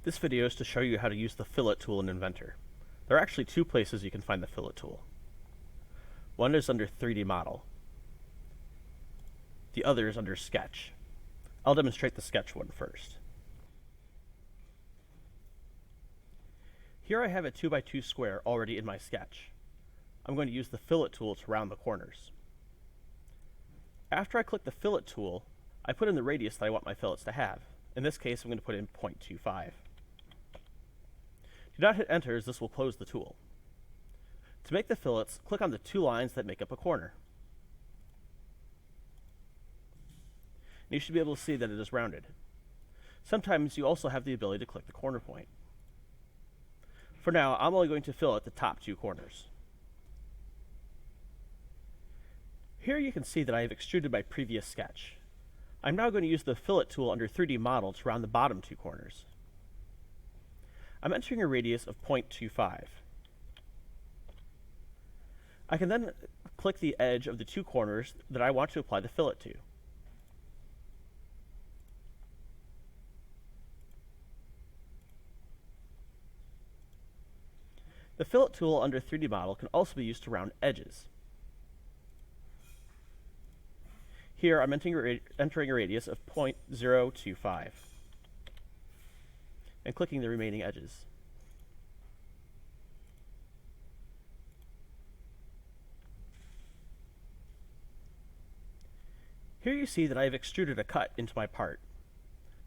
This video is to show you how to use the Fillet tool in Inventor. There are actually two places you can find the Fillet tool. One is under 3D Model. The other is under Sketch. I'll demonstrate the Sketch one first. Here I have a 2x2 square already in my sketch. I'm going to use the Fillet tool to round the corners. After I click the Fillet tool, I put in the radius that I want my fillets to have. In this case, I'm going to put in 0.25. Do not hit enter, as this will close the tool. To make the fillets, click on the two lines that make up a corner. And you should be able to see that it is rounded. Sometimes you also have the ability to click the corner point. For now, I'm only going to fillet the top two corners. Here you can see that I have extruded my previous sketch. I'm now going to use the Fillet tool under 3D Model to round the bottom two corners. I'm entering a radius of 0.25. I can then click the edge of the two corners that I want to apply the fillet to. The Fillet tool under 3D Model can also be used to round edges. Here I'm entering a radius of 0.025 and clicking the remaining edges. Here you see that I have extruded a cut into my part.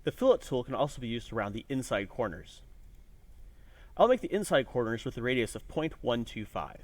The Fillet tool can also be used to round the inside corners. I'll make the inside corners with a radius of 0.125.